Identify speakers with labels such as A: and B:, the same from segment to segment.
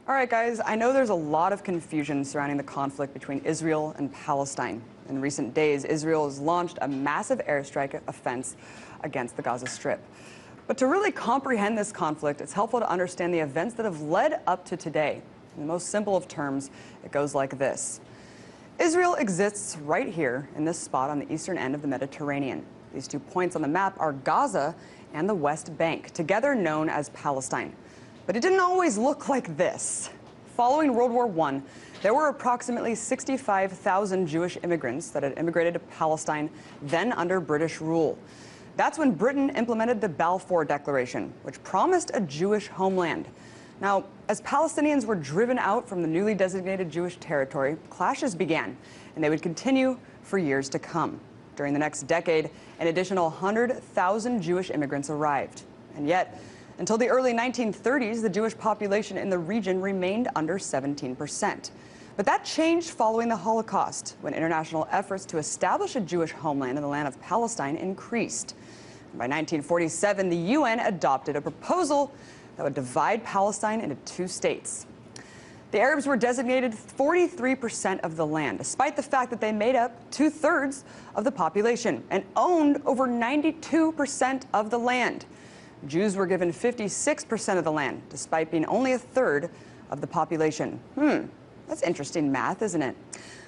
A: All right, guys, I know there's a lot of confusion surrounding the conflict between Israel and Palestine. In recent days, Israel has launched a massive airstrike offense against the Gaza Strip. But to really comprehend this conflict, it's helpful to understand the events that have led up to today. In the most simple of terms, it goes like this. Israel exists right here in this spot on the eastern end of the Mediterranean. These 2 points on the map are Gaza and the West Bank, together known as Palestine. But it didn't always look like this. Following World War I, there were approximately 65,000 Jewish immigrants that had immigrated to Palestine, then under British rule. That's when Britain implemented the Balfour Declaration, which promised a Jewish homeland. Now, as Palestinians were driven out from the newly designated Jewish territory, clashes began, and they would continue for years to come. During the next decade, an additional 100,000 Jewish immigrants arrived. And yet, until the early 1930s, the Jewish population in the region remained under 17%. But that changed following the Holocaust, when international efforts to establish a Jewish homeland in the land of Palestine increased. And by 1947, the UN adopted a proposal that would divide Palestine into 2 states. The Arabs were designated 43% of the land, despite the fact that they made up 2/3 of the population and owned over 92% of the land. Jews were given 56% of the land, despite being only 1/3 of the population. That's interesting math, isn't it?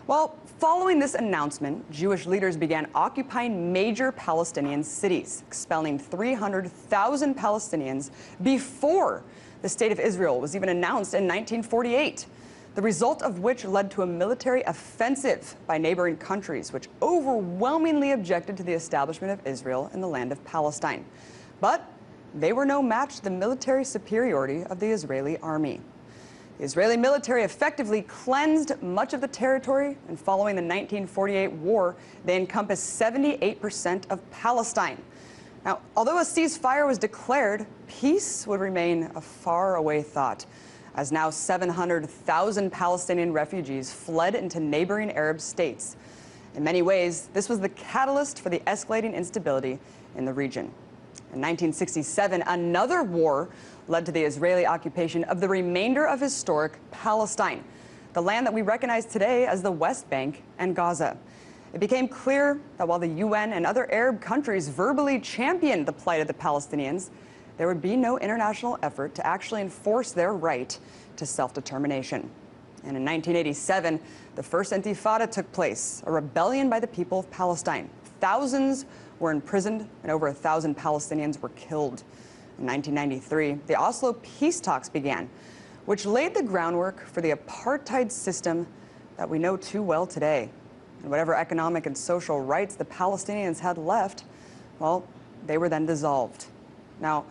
A: Well, following this announcement, Jewish leaders began occupying major Palestinian cities, expelling 300,000 Palestinians before the State of Israel was even announced in 1948, the result of which led to a military offensive by neighboring countries, which overwhelmingly objected to the establishment of Israel in the land of Palestine. But they were no match to the military superiority of the Israeli army. The Israeli military effectively cleansed much of the territory, and following the 1948 war, they encompassed 78% of Palestine. Now, although a ceasefire was declared, peace would remain a faraway thought, as now 700,000 Palestinian refugees fled into neighboring Arab states. In many ways, this was the catalyst for the escalating instability in the region. In 1967, another war led to the Israeli occupation of the remainder of historic Palestine, the land that we recognize today as the West Bank and Gaza. It became clear that while the UN and other Arab countries verbally championed the plight of the Palestinians, there would be no international effort to actually enforce their right to self-determination. And in 1987, the first Intifada took place, a rebellion by the people of Palestine. Thousands were imprisoned and over 1,000 Palestinians were killed. In 1993, the Oslo peace talks began, which laid the groundwork for the apartheid system that we know too well today. And whatever economic and social rights the Palestinians had left, well, they were then dissolved. Now,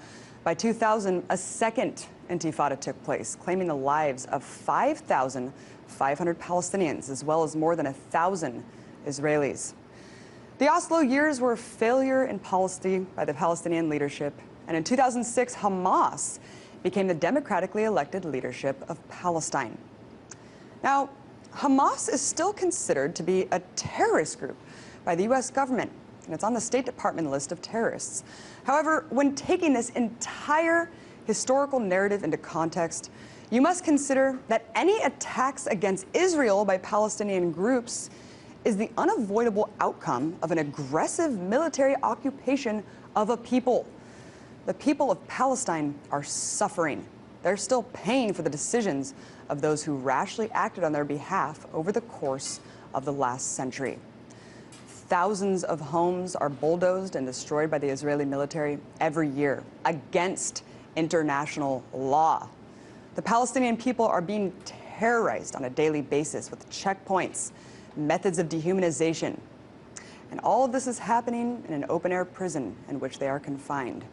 A: by 2000, a second Intifada took place, claiming the lives of 5,500 Palestinians, as well as more than 1,000 Israelis. The Oslo years were a failure in policy by the Palestinian leadership, and in 2006, Hamas became the democratically elected leadership of Palestine. Now, Hamas is still considered to be a terrorist group by the U.S. government, and it's on the State Department list of terrorists. However, when taking this entire historical narrative into context, you must consider that any attacks against Israel by Palestinian groups is the unavoidable outcome of an aggressive military occupation of a people. The people of Palestine are suffering. They're still paying for the decisions of those who rashly acted on their behalf over the course of the last century. Thousands of homes are bulldozed and destroyed by the Israeli military every year against international law. The Palestinian people are being terrorized on a daily basis with checkpoints, methods of dehumanization. And all of this is happening in an open-air prison in which they are confined.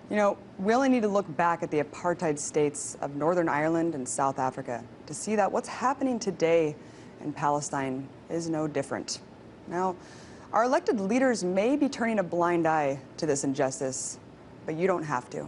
A: You know, we only need to look back at the apartheid states of Northern Ireland and South Africa to see that what's happening today in Palestine is no different. Now, our elected leaders may be turning a blind eye to this injustice, but you don't have to.